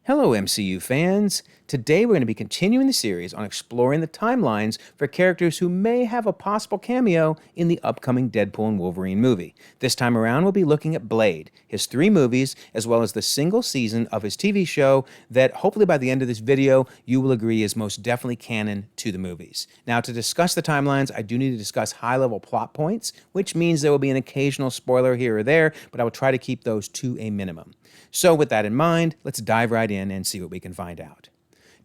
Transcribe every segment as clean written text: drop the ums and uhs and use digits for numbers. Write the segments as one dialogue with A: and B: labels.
A: Hello, MCU fans. Today we're going to be continuing the series on exploring the timelines for characters who may have a possible cameo in the upcoming Deadpool and Wolverine movie. This time around, we'll be looking at Blade, his 3 movies, as well as the single season of his TV show that hopefully by the end of this video, you will agree is most definitely canon to the movies. Now, to discuss the timelines, I do need to discuss high-level plot points, which means there will be an occasional spoiler here or there, but I will try to keep those to a minimum. So with that in mind, let's dive right in and see what we can find out.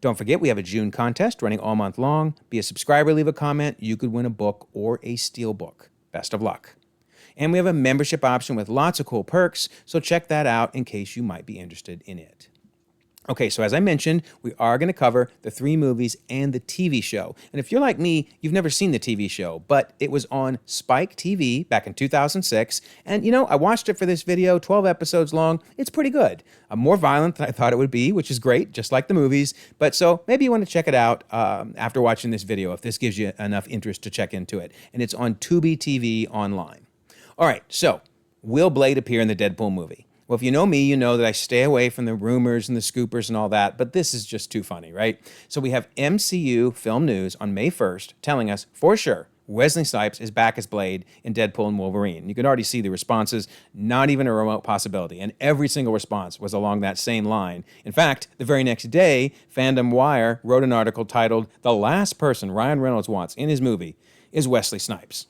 A: Don't forget, we have a June contest running all month long. Be a subscriber, leave a comment. You could win a book or a steel book. Best of luck. And we have a membership option with lots of cool perks, so check that out in case you might be interested in it. Okay, so as I mentioned, we are going to cover the 3 movies and the TV show. And if you're like me, you've never seen the TV show, but it was on Spike TV back in 2006. And you know, I watched it for this video, 12 episodes long. It's pretty good. More violent than I thought it would be, which is great, just like the movies. But so maybe you want to check it out after watching this video, if this gives you enough interest to check into it. And it's on Tubi TV online. All right, so will Blade appear in the Deadpool movie? Well, if you know me, you know that I stay away from the rumors and the scoopers and all that, but this is just too funny, right? So we have MCU Film News on May 1st telling us, for sure, Wesley Snipes is back as Blade in Deadpool and Wolverine. You can already see the responses, not even a remote possibility, and every single response was along that same line. In fact, the very next day, Fandom Wire wrote an article titled, "The Last Person Ryan Reynolds Wants in His Movie is Wesley Snipes."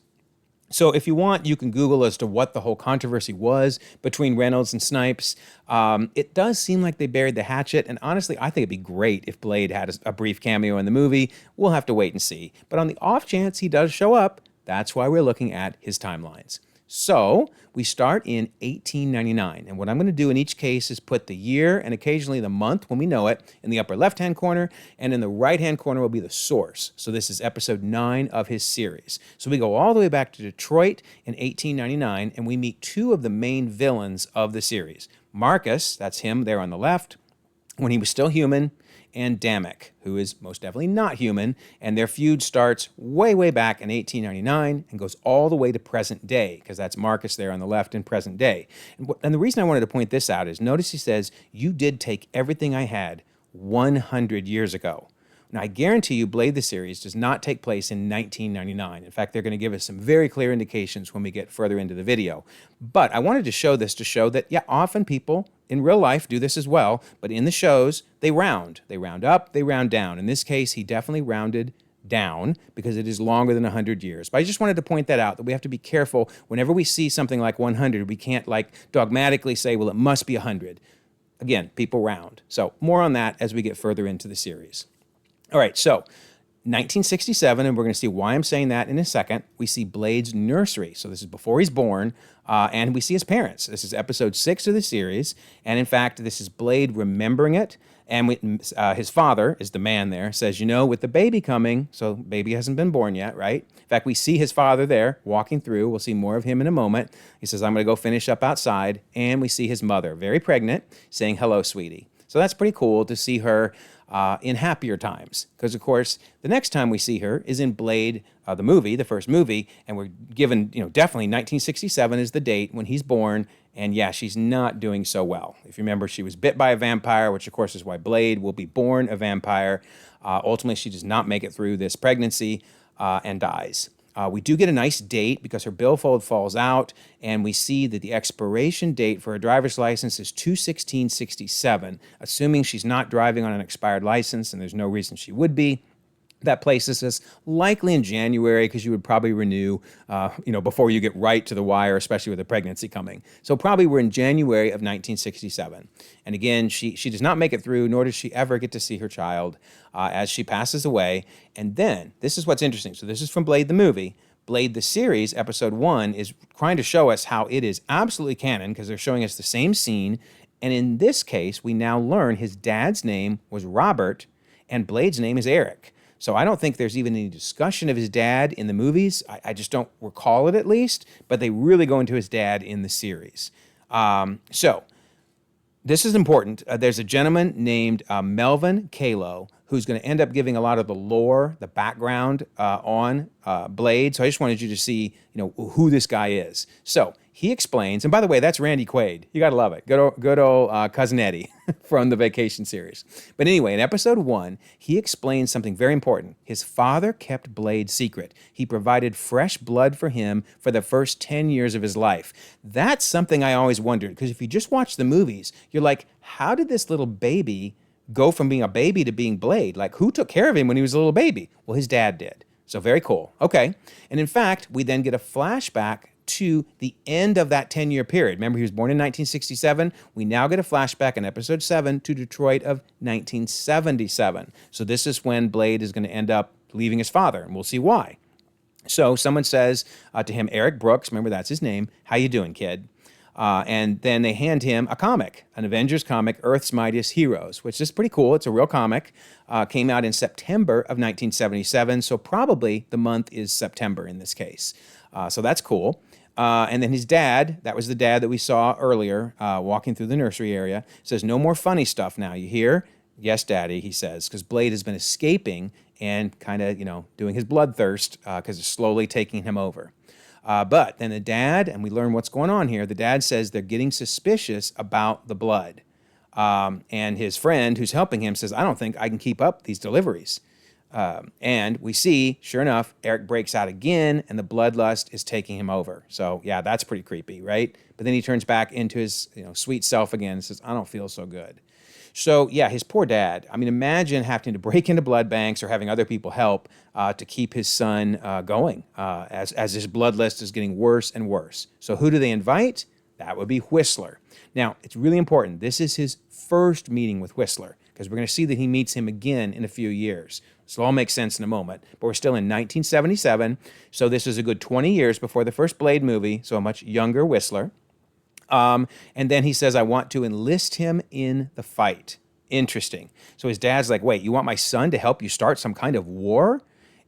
A: So if you want, you can Google as to what the whole controversy was between Reynolds and Snipes. It does seem like they buried the hatchet, and honestly, I think it'd be great if Blade had a brief cameo in the movie. We'll have to wait and see. But on the off chance he does show up, that's why we're looking at his timelines. So we start in 1899, and what I'm going to do in each case is put the year and occasionally the month when we know it in the upper left-hand corner, and in the right-hand corner will be the source. So this is episode 9 of his series. So we go all the way back to Detroit in 1899, and we meet 2 of the main villains of the series. Marcus, that's him there on the left, when he was still human, and Damek, who is most definitely not human, and their feud starts way, way back in 1899 and goes all the way to present day, because that's Marcus there on the left in present day. And the reason I wanted to point this out is, notice he says, "You did take everything I had 100 years ago." Now, I guarantee you Blade the series does not take place in 1999. In fact, they're going to give us some very clear indications when we get further into the video. But I wanted to show this to show that, yeah, often people in real life do this as well, but in the shows, they round. They round up, they round down. In this case, he definitely rounded down because it is longer than 100 years. But I just wanted to point that out, that we have to be careful. Whenever we see something like 100, we can't like dogmatically say, well, it must be 100. Again, people round. So more on that as we get further into the series. All right, so 1967, and we're going to see why I'm saying that in a second, we see Blade's nursery. So this is before he's born, and we see his parents. This is episode 6 of the series, and in fact, this is Blade remembering it, and his father is the man there, says, you know, with the baby coming, so baby hasn't been born yet, right? In fact, we see his father there walking through. We'll see more of him in a moment. He says, I'm going to go finish up outside, and we see his mother, very pregnant, saying, hello, sweetie. So that's pretty cool to see her in happier times, because of course the next time we see her is in Blade, the movie, the first movie, and we're given, you know, definitely 1967 is the date when he's born, and yeah, she's not doing so well. If you remember, she was bit by a vampire, which of course is why Blade will be born a vampire. Ultimately, she does not make it through this pregnancy and dies. We do get a nice date because her billfold falls out, and we see that the expiration date for her driver's license is 2/16/67, assuming she's not driving on an expired license, and there's no reason she would be. That places us likely in January, because you would probably renew, before you get right to the wire, especially with a pregnancy coming. So probably we're in January of 1967. And again, she does not make it through, nor does she ever get to see her child as she passes away. And then, this is what's interesting. So this is from Blade the movie. Blade the series, episode 1, is trying to show us how it is absolutely canon, because they're showing us the same scene. And in this case, we now learn his dad's name was Robert, and Blade's name is Eric. So I don't think there's even any discussion of his dad in the movies. I just don't recall it, at least, but they really go into his dad in the series. So this is important. There's a gentleman named Melvin Kalo who's going to end up giving a lot of the lore, the background on Blade. So I just wanted you to see, who this guy is. So he explains, and by the way, that's Randy Quaid. You got to love it. Good old Cousin Eddie from the Vacation series. But anyway, in episode 1, he explains something very important. His father kept Blade secret. He provided fresh blood for him for the first 10 years of his life. That's something I always wondered, because if you just watch the movies, you're like, how did this little baby go from being a baby to being Blade? Like, who took care of him when he was a little baby? Well, his dad did. So very cool. Okay. And in fact, we then get a flashback to the end of that 10-year period. Remember, he was born in 1967. We now get a flashback in episode 7 to Detroit of 1977. So this is when Blade is going to end up leaving his father, and we'll see why. So someone says to him, Eric Brooks, remember that's his name, how you doing, kid? And then they hand him a comic, an Avengers comic, Earth's Mightiest Heroes, which is pretty cool. It's a real comic. Came out in September of 1977, so probably the month is September in this case. So that's cool. And then his dad, that was the dad that we saw earlier, walking through the nursery area, says, no more funny stuff now, you hear? Yes, Daddy, he says, because Blade has been escaping and kind of, doing his bloodthirst because it's slowly taking him over. But then the dad, and we learn what's going on here, the dad says they're getting suspicious about the blood. And his friend who's helping him says, I don't think I can keep up these deliveries. And we see, sure enough, Eric breaks out again, and the bloodlust is taking him over. So, yeah, that's pretty creepy, right? But then he turns back into his sweet self again and says, I don't feel so good. So, yeah, his poor dad. I mean, imagine having to break into blood banks or having other people help to keep his son going as his blood list is getting worse and worse. So who do they invite? That would be Whistler. Now, it's really important. This is his first meeting with Whistler, because we're going to see that he meets him again in a few years. This will all make sense in a moment. But we're still in 1977, so this is a good 20 years before the first Blade movie, so a much younger Whistler. And then he says, I want to enlist him in the fight. Interesting. So his dad's like, wait, you want my son to help you start some kind of war?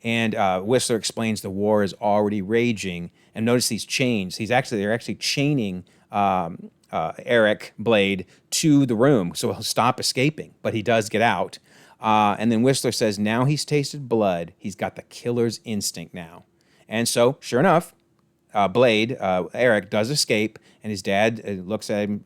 A: And Whistler explains the war is already raging. And notice these chains. They're actually chaining Eric Blade to the room so he'll stop escaping. But he does get out. And then Whistler says, now he's tasted blood. He's got the killer's instinct now. And so, sure enough, Blade, Eric, does escape, and his dad looks at him,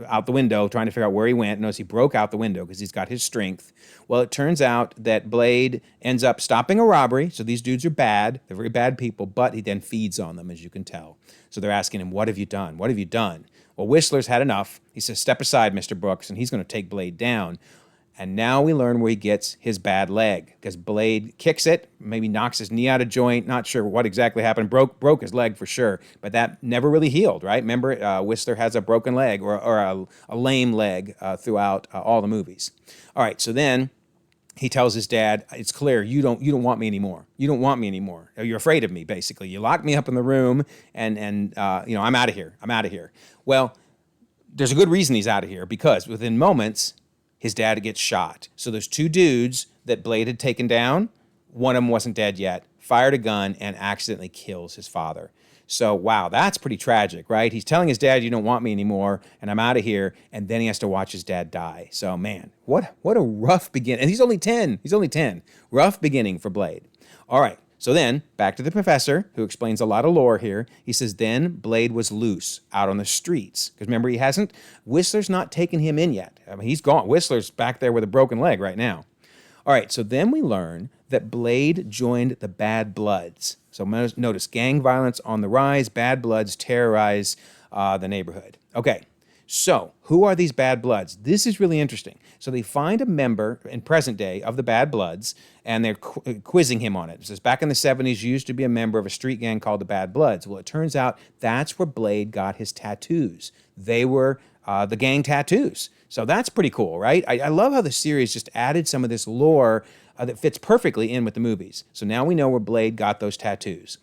A: out the window, trying to figure out where he went. Notice he broke out the window because he's got his strength. Well, it turns out that Blade ends up stopping a robbery. So these dudes are bad. They're very bad people, but he then feeds on them, as you can tell. So they're asking him, what have you done? What have you done? Well, Whistler's had enough. He says, step aside, Mr. Brooks, and he's going to take Blade down. And now we learn where he gets his bad leg, because Blade kicks it, maybe knocks his knee out of joint. Not sure what exactly happened. Broke his leg for sure, but that never really healed, right? Remember, Whistler has a broken leg or a lame leg throughout all the movies. All right, so then he tells his dad, it's clear you don't want me anymore. You don't want me anymore. You're afraid of me, basically. You locked me up in the room, and I'm out of here. I'm out of here. Well, there's a good reason he's out of here, because within moments, his dad gets shot. So there's two dudes that Blade had taken down. One of them wasn't dead yet, fired a gun, and accidentally kills his father. So, wow, that's pretty tragic, right? He's telling his dad, you don't want me anymore, and I'm out of here, and then he has to watch his dad die. So, man, what a rough beginning. And he's only 10. He's only 10. Rough beginning for Blade. All right. So then, back to the professor, who explains a lot of lore here. He says, then Blade was loose out on the streets. Because remember, Whistler's not taken him in yet. I mean, he's gone. Whistler's back there with a broken leg right now. All right, so then we learn that Blade joined the Bad Bloods. So notice, gang violence on the rise, Bad Bloods terrorize the neighborhood. Okay. So, who are these Bad Bloods? This is really interesting. So they find a member in present day of the Bad Bloods, and they're quizzing him on it. It says, back in the 70s, you used to be a member of a street gang called the Bad Bloods. Well, it turns out that's where Blade got his tattoos. They were the gang tattoos. So that's pretty cool, right? I love how the series just added some of this lore that fits perfectly in with the movies. So now we know where Blade got those tattoos.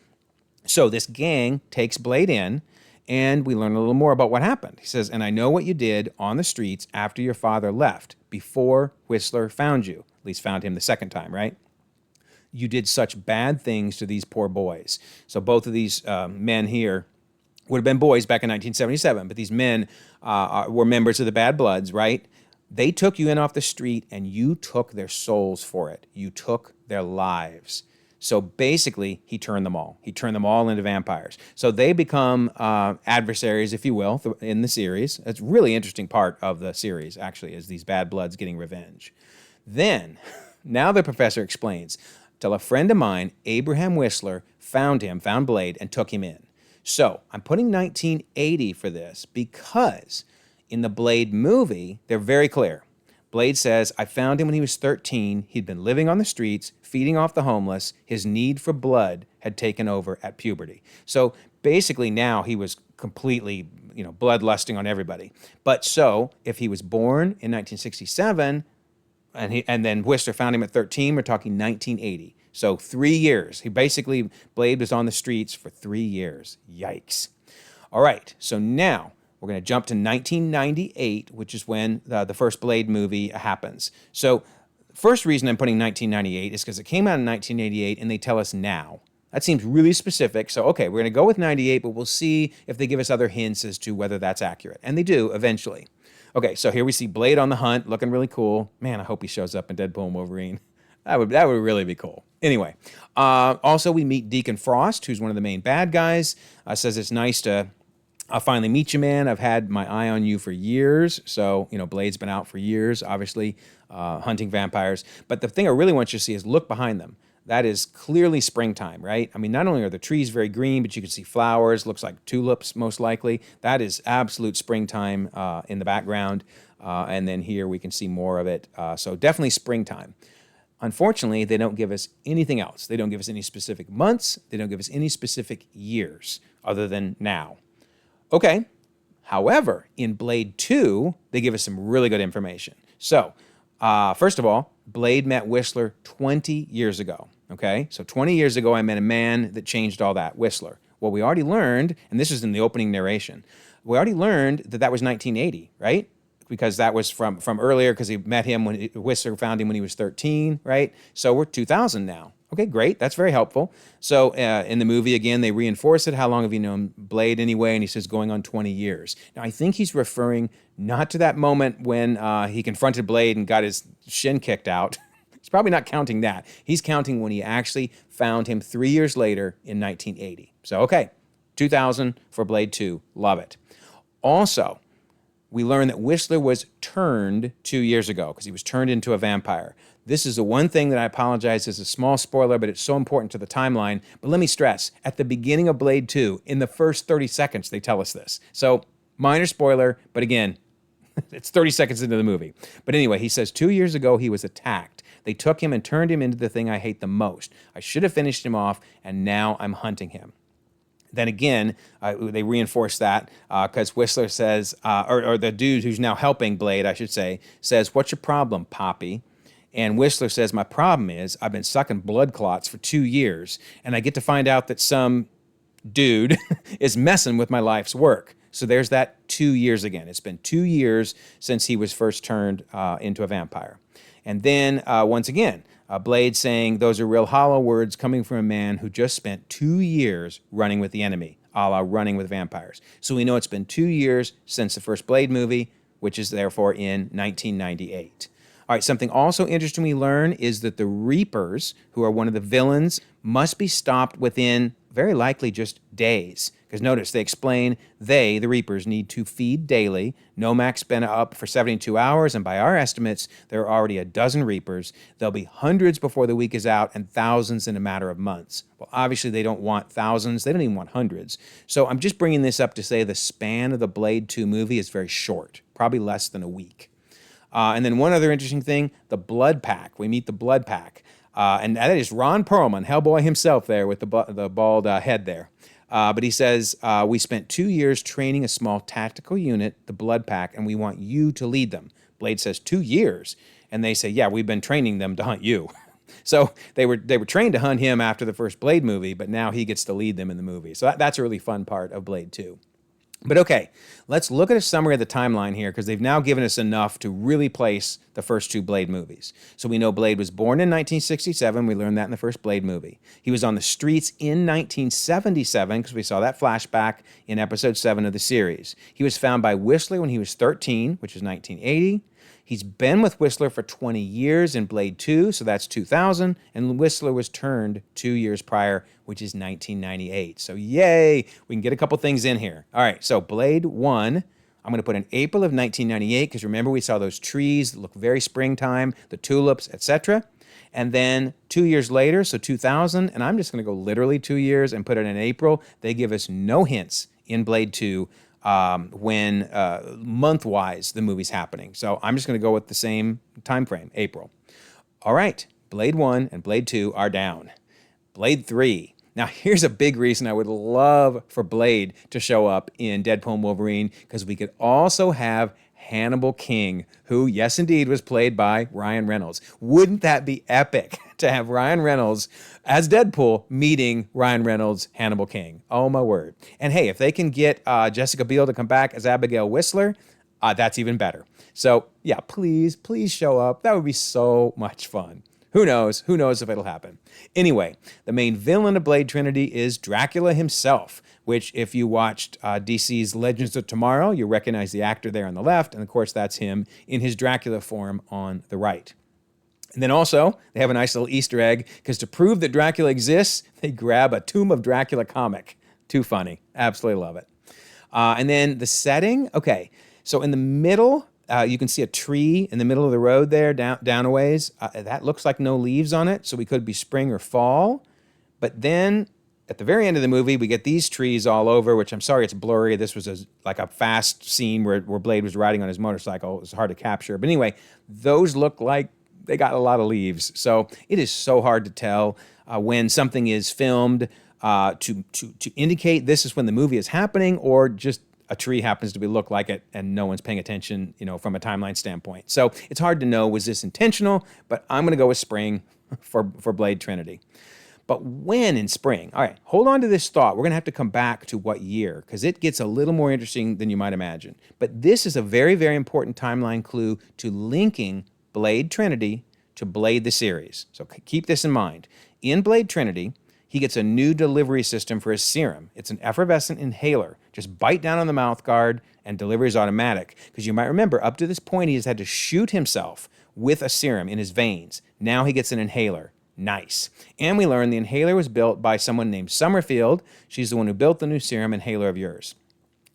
A: So this gang takes Blade in, and we learn a little more about what happened. He says, and I know what you did on the streets after your father left, before Whistler found you. At least found him the second time, right? You did such bad things to these poor boys. So both of these men here would have been boys back in 1977, but these men were members of the Bad Bloods, right? They took you in off the street, and you took their souls for it. You took their lives. So basically, he turned them all. He turned them all into vampires. So they become adversaries, if you will, in the series. It's a really interesting part of the series, actually, is these bad bloods getting revenge. Then, now the professor explains, till a friend of mine, Abraham Whistler, found Blade, and took him in. So I'm putting 1980 for this because in the Blade movie, they're very clear. Blade says, I found him when he was 13. He'd been living on the streets, feeding off the homeless. His need for blood had taken over at puberty. So basically now he was completely, bloodlusting on everybody. But so if he was born in 1967 and then Whistler found him at 13, we're talking 1980. So 3 years. Blade was on the streets for 3 years. Yikes. All right, so now we're going to jump to 1998, which is when the first Blade movie happens. So first reason I'm putting 1998 is because it came out in 1988 and they tell us now. That seems really specific. So, okay, we're going to go with 98, but we'll see if they give us other hints as to whether that's accurate. And they do eventually. Okay, so here we see Blade on the hunt, looking really cool. Man, I hope he shows up in Deadpool and Wolverine. That would really be cool. Anyway, also we meet Deacon Frost, who's one of the main bad guys. Says it's nice to finally meet you, man. I've had my eye on you for years. So, Blade's been out for years, obviously, hunting vampires. But the thing I really want you to see is look behind them. That is clearly springtime, right? I mean, not only are the trees very green, but you can see flowers, looks like tulips most likely. That is absolute springtime in the background. And then here we can see more of it. So definitely springtime. Unfortunately, they don't give us anything else. They don't give us any specific months. They don't give us any specific years other than now. Okay. However, in Blade 2, they give us some really good information. So, first of all, Blade met Whistler 20 years ago. Okay. So 20 years ago, I met a man that changed all that, Whistler. Well, we already learned, and this is in the opening narration, we already learned that was 1980, right? Because that was from earlier, because he met him when Whistler found him when he was 13, right? So we're 2000 now. Okay, great. That's very helpful. So in the movie, again, they reinforce it. How long have you known Blade anyway? And he says going on 20 years. Now, I think he's referring not to that moment when he confronted Blade and got his shin kicked out. He's probably not counting that. He's counting when he actually found him 3 years later in 1980. So, okay, 2000 for Blade 2. Love it. Also, we learn that Whistler was turned 2 years ago because he was turned into a vampire. This is the one thing that I apologize is a small spoiler, but it's so important to the timeline. But let me stress, at the beginning of Blade 2, in the first 30 seconds, they tell us this. So, minor spoiler, but again, it's 30 seconds into the movie. But anyway, he says 2 years ago he was attacked. They took him and turned him into the thing I hate the most. I should have finished him off, and now I'm hunting him. Then again, they reinforce that because Whistler says, or the dude who's now helping Blade, I should say, says, "What's your problem, Poppy?" And Whistler says, "My problem is I've been sucking blood clots for 2 years, and I get to find out that some dude is messing with my life's work." So there's that 2 years again. It's been 2 years since he was first turned into a vampire. And then once again, Blade saying, "Those are real hollow words coming from a man who just spent 2 years running with the enemy, a la running with vampires." So we know it's been 2 years since the first Blade movie, which is therefore in 1998. All right, something also interesting we learn is that the Reapers, who are one of the villains, must be stopped within very likely just days. Because notice, they explain the Reapers, need to feed daily. Nomac's been up for 72 hours, and by our estimates, there are already a dozen Reapers. There'll be hundreds before the week is out and thousands in a matter of months. Well, obviously, they don't want thousands. They don't even want hundreds. So I'm just bringing this up to say the span of the Blade 2 movie is very short, probably less than a week. And then one other interesting thing, the Blood Pack. We meet the Blood Pack. And that is Ron Perlman, Hellboy himself there with the bald head there. But he says, we spent 2 years training a small tactical unit, the Blood Pack, and we want you to lead them. Blade says, 2 years? And they say, yeah, we've been training them to hunt you. So they were trained to hunt him after the first Blade movie, but now he gets to lead them in the movie. So that's a really fun part of Blade 2. But okay, let's look at a summary of the timeline here because they've now given us enough to really place the first two Blade movies. So we know Blade was born in 1967. We learned that in the first Blade movie. He was on the streets in 1977 because we saw that flashback in episode 7 of the series. He was found by Whistler when he was 13, which is 1980. He's been with Whistler for 20 years in Blade 2, so that's 2000, and Whistler was turned 2 years prior, which is 1998. So yay, we can get a couple things in here. All right, so Blade 1, I'm going to put in April of 1998, because remember we saw those trees that look very springtime, the tulips, etc. And then 2 years later, so 2000, and I'm just going to go literally 2 years and put it in April. They give us no hints in Blade 2 when month-wise the movie's happening. So I'm just going to go with the same time frame, April. All right, Blade 1 and Blade 2 are down. Blade 3. Now, here's a big reason I would love for Blade to show up in Deadpool and Wolverine, because we could also have Hannibal King, who, yes, indeed, was played by Ryan Reynolds. Wouldn't that be epic to have Ryan Reynolds as Deadpool meeting Ryan Reynolds, Hannibal King? Oh, my word. And hey, if they can get Jessica Biel to come back as Abigail Whistler, that's even better. So, yeah, please show up. That would be so much fun. Who knows? Who knows if it'll happen? Anyway, the main villain of Blade Trinity is Dracula himself, which if you watched DC's Legends of Tomorrow, you recognize the actor there on the left, and of course that's him in his Dracula form on the right. And then also, they have a nice little Easter egg, because to prove that Dracula exists, they grab a Tomb of Dracula comic. Too funny. Absolutely love it. And then the setting, okay, so in the middle, you can see a tree in the middle of the road there, down a ways. That looks like no leaves on it, so we could be spring or fall. But then at the very end of the movie, we get these trees all over, which I'm sorry, it's blurry. This was like a fast scene where Blade was riding on his motorcycle. It was hard to capture. But anyway, those look like they got a lot of leaves. So it is so hard to tell when something is filmed to indicate this is when the movie is happening, or just a tree happens to look like it and no one's paying attention, from a timeline standpoint. So it's hard to know, was this intentional? But I'm going to go with spring for Blade Trinity. But when in spring? All right, hold on to this thought. We're going to have to come back to what year, because it gets a little more interesting than you might imagine. But this is a very, very important timeline clue to linking Blade Trinity to Blade the series. So keep this in mind. In Blade Trinity, he gets a new delivery system for his serum. It's an effervescent inhaler. Just bite down on the mouth guard and delivery is automatic. Because you might remember, up to this point, he has had to shoot himself with a serum in his veins. Now he gets an inhaler. Nice. And we learn the inhaler was built by someone named Summerfield. She's the one who built the new serum inhaler of yours.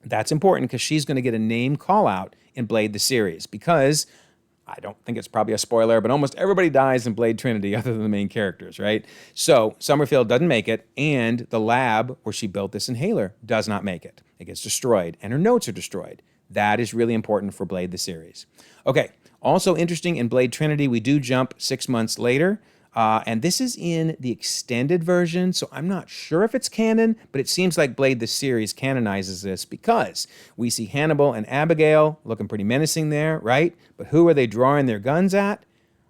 A: That's important because she's going to get a name call out in Blade the series, because I don't think it's probably a spoiler, but almost everybody dies in Blade Trinity other than the main characters, right? So Summerfield doesn't make it, and the lab where she built this inhaler does not make it. It gets destroyed, and her notes are destroyed. That is really important for Blade the series. Okay, also interesting, in Blade Trinity, we do jump 6 months later, and this is in the extended version, so I'm not sure if it's canon, but it seems like Blade the series canonizes this, because we see Hannibal and Abigail looking pretty menacing there, right? But who are they drawing their guns at?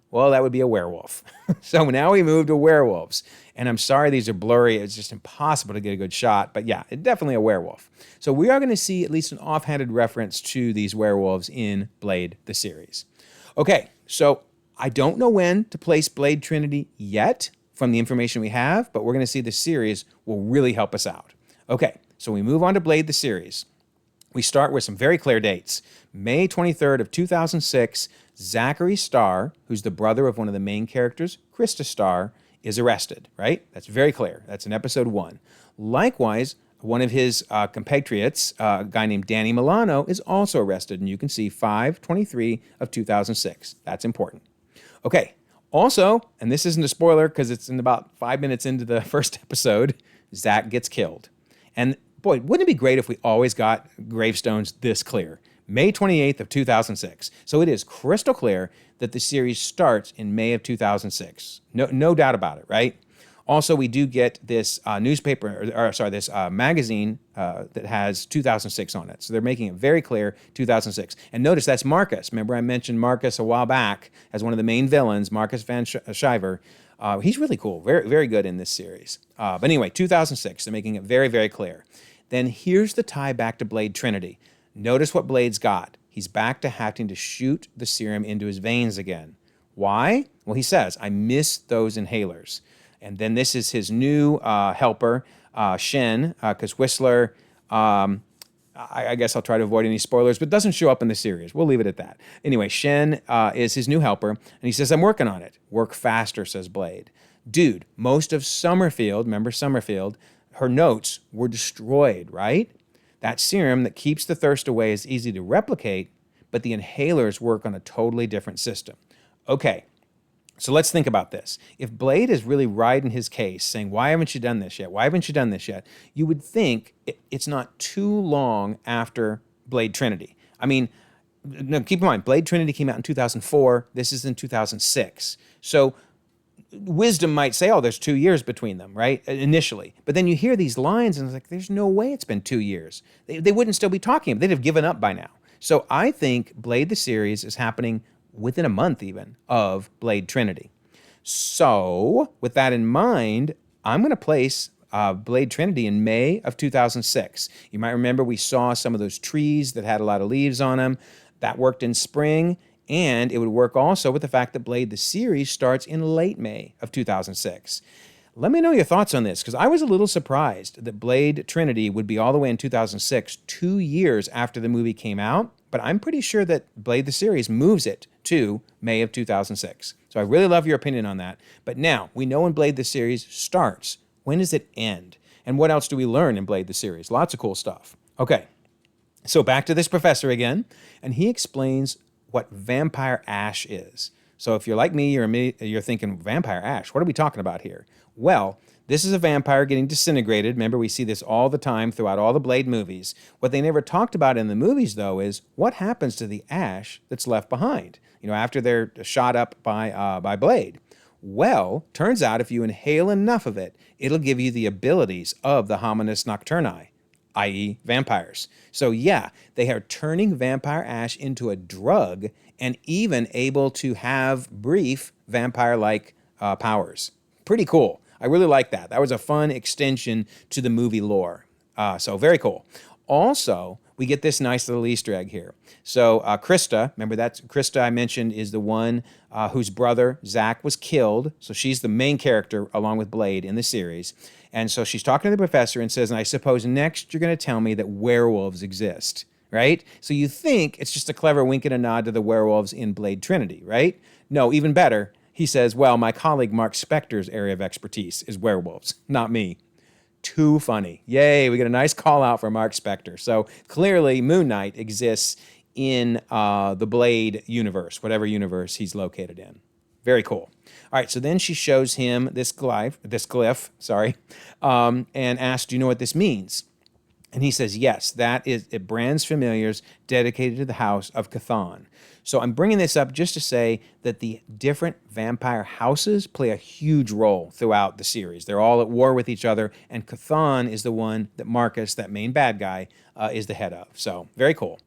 A: Well, that would be a werewolf. So now we move to werewolves. And I'm sorry these are blurry. It's just impossible to get a good shot. But yeah, it's definitely a werewolf. So we are going to see at least an offhanded reference to these werewolves in Blade the series. Okay, so I don't know when to place Blade Trinity yet from the information we have, but we're going to see the series will really help us out. Okay, so we move on to Blade the series. We start with some very clear dates. May 23rd of 2006, Zachary Starr, who's the brother of one of the main characters, Krista Starr, is arrested, right? That's very clear. That's in episode 1. Likewise, one of his compatriots, a guy named Danny Milano, is also arrested, and you can see 5/23 of 2006. That's important. Okay, also, and this isn't a spoiler because it's in about 5 minutes into the first episode, Zach gets killed. And boy, wouldn't it be great if we always got gravestones this clear? May 28th of 2006. So it is crystal clear that the series starts in May of 2006. No doubt about it, right? Also, we do get this this magazine that has 2006 on it. So they're making it very clear, 2006. And notice that's Marcus. Remember I mentioned Marcus a while back as one of the main villains, Marcus Van Shiver. He's really cool, very, very good in this series. But anyway, 2006, they're making it very, very clear. Then here's the tie back to Blade Trinity. Notice what Blade's got. He's back to having to shoot the serum into his veins again. Why? Well, he says, I miss those inhalers. And then this is his new helper, Shen, because Whistler I guess I'll try to avoid any spoilers, but doesn't show up in the series. We'll leave it at that. Anyway, Shen is his new helper, and he says, I'm working on it. Work faster, says Blade. Dude, most of Summerfield, remember Summerfield, her notes were destroyed, right? That serum that keeps the thirst away is easy to replicate, but the inhalers work on a totally different system. Okay, so let's think about this. If Blade is really right in his case, saying, why haven't you done this yet? Why haven't you done this yet? You would think it's not too long after Blade Trinity. I mean, no, keep in mind, Blade Trinity came out in 2004. This is in 2006. So wisdom might say, oh, there's 2 years between them, right? Initially. But then you hear these lines and it's like, there's no way it's been 2 years. They wouldn't still be talking. They'd have given up by now. So I think Blade the series is happening within a month even of Blade Trinity. So with that in mind, I'm going to place Blade Trinity in May of 2006. You might remember we saw some of those trees that had a lot of leaves on them. That worked in spring, and it would work also with the fact that Blade the series starts in late May of 2006. Let me know your thoughts on this, because I was a little surprised that Blade Trinity would be all the way in 2006, 2 years after the movie came out, but I'm pretty sure that Blade the series moves it to May of 2006. So I really love your opinion on that. But now, we know when Blade the series starts. When does it end? And what else do we learn in Blade the series? Lots of cool stuff. Okay, so back to this professor again, and he explains what vampire ash is. So if you're like me, you're thinking, vampire ash, what are we talking about here? Well, this is a vampire getting disintegrated. Remember, we see this all the time throughout all the Blade movies. What they never talked about in the movies, though, is what happens to the ash that's left behind, after they're shot up by Blade. Well, turns out if you inhale enough of it, it'll give you the abilities of the hominis nocturni, i.e. vampires. So yeah, they are turning vampire ash into a drug and even able to have brief vampire-like powers. Pretty cool. I really like that. That was a fun extension to the movie lore. So very cool. Also, we get this nice little Easter egg here. So Krista, remember that Krista I mentioned is the one whose brother, Zach, was killed. So she's the main character along with Blade in the series. And so she's talking to the professor and says, and I suppose next you're going to tell me that werewolves exist, right? So you think it's just a clever wink and a nod to the werewolves in Blade Trinity, right? No, even better. He says, well, my colleague Mark Spector's area of expertise is werewolves, not me. Too funny. Yay, we get a nice call out for Mark Spector. So clearly Moon Knight exists in the Blade universe, whatever universe he's located in. Very cool. All right, so then she shows him this glyph, and asks, do you know what this means? And he says, yes, it brands familiars dedicated to the house of Chthon. So I'm bringing this up just to say that the different vampire houses play a huge role throughout the series. They're all at war with each other, and Chthon is the one that Marcus, that main bad guy, is the head of. So very cool.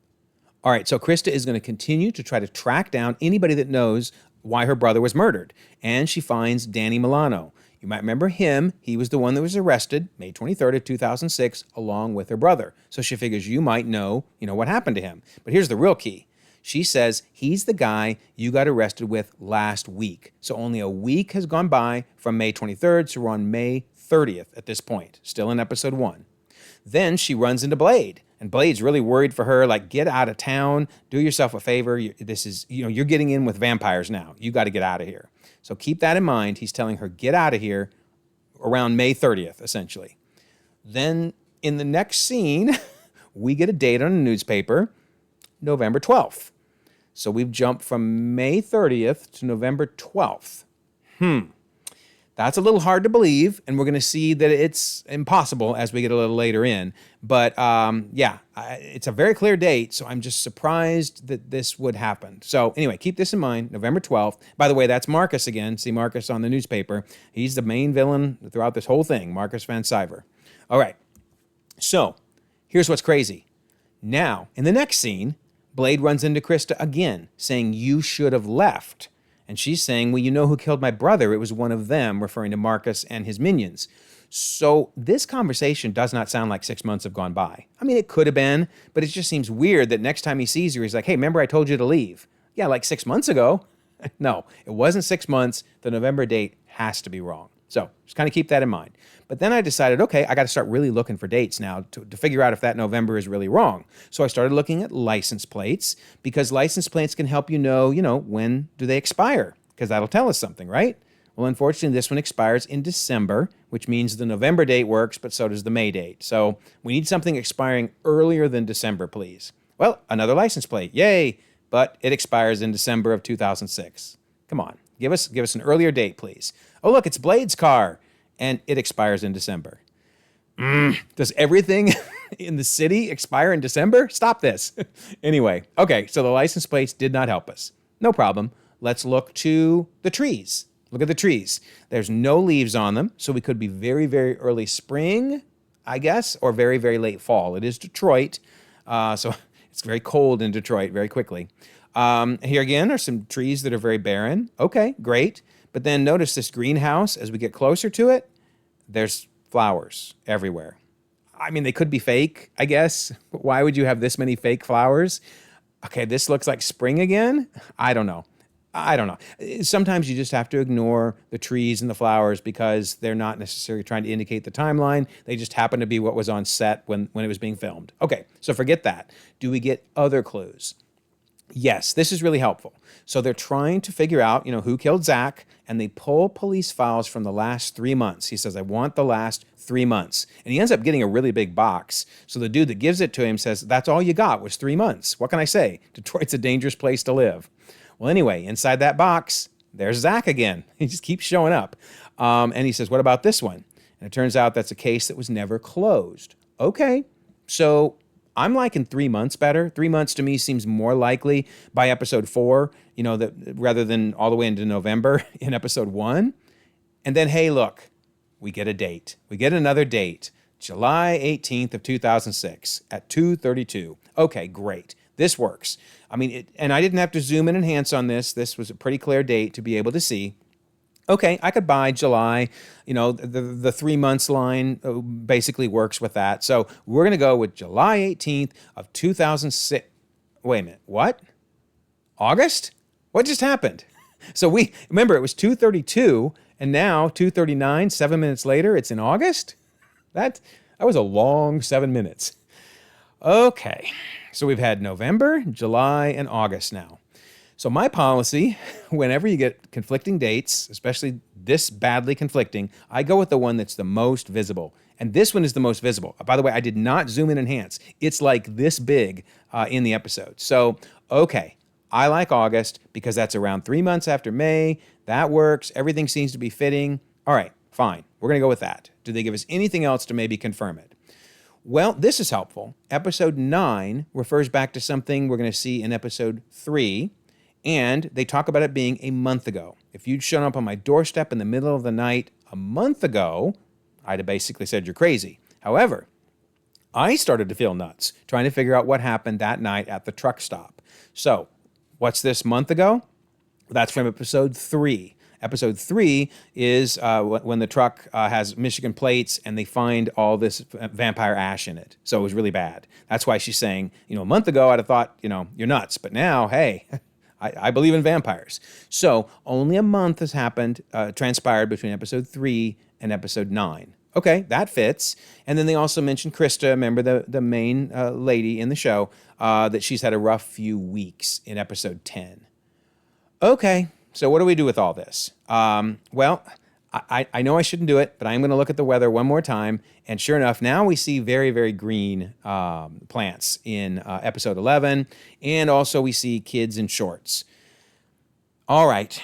A: All right, so Krista is going to continue to try to track down anybody that knows why her brother was murdered. And she finds Danny Milano. You might remember him. He was the one that was arrested May 23rd of 2006, along with her brother. So she figures you might know, what happened to him. But here's the real key. She says he's the guy you got arrested with last week. So only a week has gone by from May 23rd, so we're on May 30th at this point, still in episode 1. Then she runs into Blade. And Blade's really worried for her, like, get out of town, do yourself a favor. You're getting in with vampires now. You got to get out of here. So keep that in mind. He's telling her, get out of here around May 30th, essentially. Then in the next scene, we get a date on a newspaper, November 12th. So we've jumped from May 30th to November 12th. That's a little hard to believe, and we're going to see that it's impossible as we get a little later in. But it's a very clear date, so I'm just surprised that this would happen. So anyway, keep this in mind, November 12th. By the way, that's Marcus again. See Marcus on the newspaper. He's the main villain throughout this whole thing, Marcus Van Sciver. All right, so here's what's crazy. Now, in the next scene, Blade runs into Krista again, saying, you should have left. And she's saying, well, you know who killed my brother? It was one of them, referring to Marcus and his minions. So this conversation does not sound like 6 months have gone by. I mean, it could have been, but it just seems weird that next time he sees her, he's like, hey, remember I told you to leave? Yeah, like 6 months ago. No, it wasn't 6 months. The November date has to be wrong. So just kind of keep that in mind. But then I decided, okay, I got to start really looking for dates now to figure out if that November is really wrong. So I started looking at license plates because license plates can help you know, when do they expire? Because that'll tell us something, right? Well, unfortunately, this one expires in December, which means the November date works, but so does the May date. So we need something expiring earlier than December, please. Well, another license plate. Yay! But it expires in December of 2006. Come on, give us an earlier date, please. Oh, look, it's Blade's car, and it expires in December. Does everything in the city expire in December? Stop this. Anyway, okay, so the license plates did not help us. No problem. Let's look to the trees. Look at the trees. There's no leaves on them, so we could be very, very early spring, I guess, or very, very late fall. It is Detroit, so it's very cold in Detroit very quickly. Here again are some trees that are very barren. Okay, great. But then notice this greenhouse. As we get closer to it, there's flowers everywhere. I mean, they could be fake, I guess. But why would you have this many fake flowers? Okay, this looks like spring again. I don't know. Sometimes you just have to ignore the trees and the flowers because they're not necessarily trying to indicate the timeline. They just happen to be what was on set when it was being filmed. Okay, so forget that. Do we get other clues? Yes, this is really helpful. So they're trying to figure out, who killed Zach, and they pull police files from the last 3 months. He says, I want the last 3 months. And he ends up getting a really big box. So the dude that gives it to him says, that's all you got was 3 months. What can I say? Detroit's a dangerous place to live. Well, anyway, inside that box, there's Zach again. He just keeps showing up. And he says, what about this one? And it turns out that's a case that was never closed. Okay, so I'm liking 3 months better. 3 months to me seems more likely by episode 4, that rather than all the way into November in episode 1. And then, hey, look, we get a date. We get another date, July 18th of 2006 at 2:32. Okay, great. This works. I mean, and I didn't have to zoom and enhance on this. This was a pretty clear date to be able to see. Okay, I could buy July. The 3 months line basically works with that. So we're going to go with July 18th of 2006. Wait a minute. What? August? What just happened? So remember, it was 2:32, and now 2:39, 7 minutes later, it's in August? That was a long 7 minutes. Okay, so we've had November, July, and August now. So my policy, whenever you get conflicting dates, especially this badly conflicting, I go with the one that's the most visible. And this one is the most visible. By the way, I did not zoom in and enhance. It's like this big in the episode. So, okay, I like August because that's around 3 months after May. That works. Everything seems to be fitting. All right, fine. We're going to go with that. Do they give us anything else to maybe confirm it? Well, this is helpful. Episode 9 refers back to something we're going to see in episode 3. And they talk about it being a month ago. If you'd shown up on my doorstep in the middle of the night a month ago, I'd have basically said you're crazy. However, I started to feel nuts trying to figure out what happened that night at the truck stop. So, what's this month ago? That's from episode 3. Episode 3 is when the truck has Michigan plates and they find all this vampire ash in it. So it was really bad. That's why she's saying, a month ago I'd have thought, you're nuts. But now, hey, I believe in vampires. So only a month has happened, transpired between episode 3 and episode 9. Okay, that fits. And then they also mentioned Krista, remember the main lady in the show, that she's had a rough few weeks in episode 10. Okay, so what do we do with all this? Well, I know I shouldn't do it, but I'm going to look at the weather one more time. And sure enough, now we see very, very green plants in episode 11. And also we see kids in shorts. All right.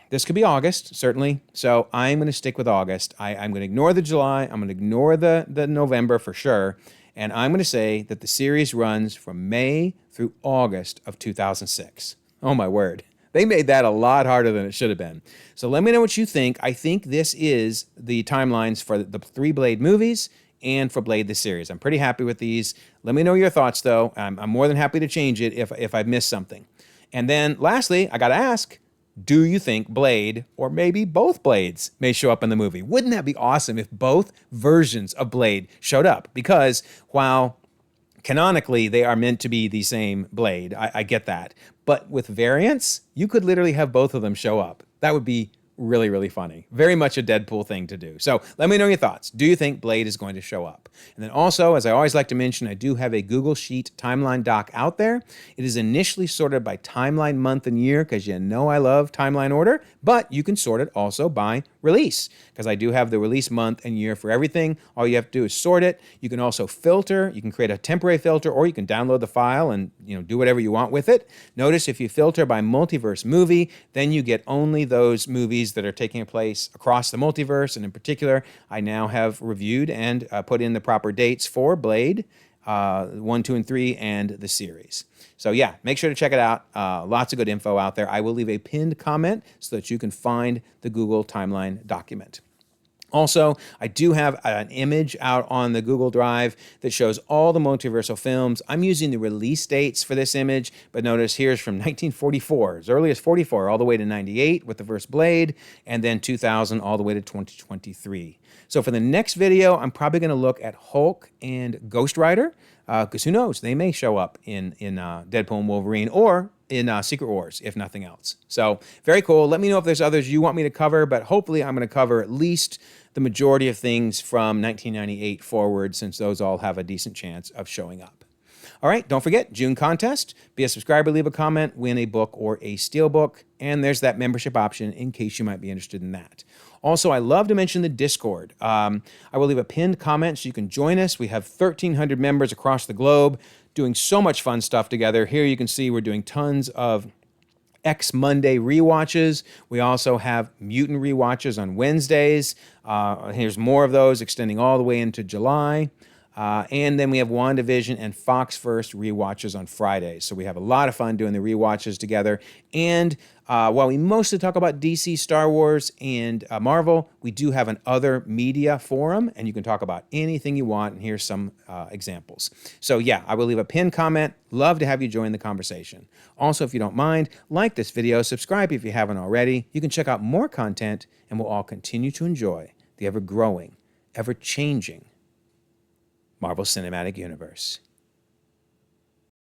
A: This could be August, certainly. So I'm going to stick with August. I'm going to ignore the July. I'm going to ignore the November for sure. And I'm going to say that the series runs from May through August of 2006. Oh, my word. They made that a lot harder than it should have been. So let me know what you think. I think this is the timelines for the 3 Blade movies and for Blade the series. I'm pretty happy with these. Let me know your thoughts, though. I'm more than happy to change it if I missed something. And then lastly, I got to ask, do you think Blade, or maybe both Blades, may show up in the movie? Wouldn't that be awesome if both versions of Blade showed up? Because while canonically they are meant to be the same Blade, I get that. But with variants, you could literally have both of them show up. That would be really, really funny. Very much a Deadpool thing to do. So let me know your thoughts. Do you think Blade is going to show up? And then also, as I always like to mention, I do have a Google Sheet timeline doc out there. It is initially sorted by timeline, month, and year, because you know I love timeline order, but you can sort it also by release, because I do have the release month and year for everything. All you have to do is sort it. You can also filter. You can create a temporary filter, or you can download the file and do whatever you want with it. Notice if you filter by multiverse movie, then you get only those movies that are taking place across the multiverse. And in particular, I now have reviewed and put in the proper dates for Blade 1, 2, and 3, and the series. So yeah, make sure to check it out. Lots of good info out there. I will leave a pinned comment so that you can find the Google timeline document. Also, I do have an image out on the Google Drive that shows all the multiversal films. I'm using the release dates for this image, but notice here's from 1944, as early as 44, all the way to 98 with the first Blade, and then 2000 all the way to 2023. So for the next video, I'm probably going to look at Hulk and Ghost Rider, because who knows, they may show up in Deadpool and Wolverine, or in Secret Wars, if nothing else. So very cool. Let me know if there's others you want me to cover, but hopefully I'm going to cover at least the majority of things from 1998 forward, since those all have a decent chance of showing up. All right, don't forget, June contest. Be a subscriber, leave a comment, win a book or a steelbook, and there's that membership option in case you might be interested in that. Also, I love to mention the Discord. I will leave a pinned comment so you can join us. We have 1,300 members across the globe doing so much fun stuff together. Here you can see we're doing tons of X Monday rewatches. We also have mutant rewatches on Wednesdays. Here's more of those extending all the way into July. And then we have WandaVision and Fox First rewatches on Fridays. So we have a lot of fun doing the rewatches together. And while we mostly talk about DC, Star Wars, and Marvel, we do have an other media forum, and you can talk about anything you want. And here's some examples. So yeah, I will leave a pinned comment. Love to have you join the conversation. Also, if you don't mind, like this video, subscribe if you haven't already. You can check out more content, and we'll all continue to enjoy the ever-growing, ever-changing Marvel Cinematic Universe.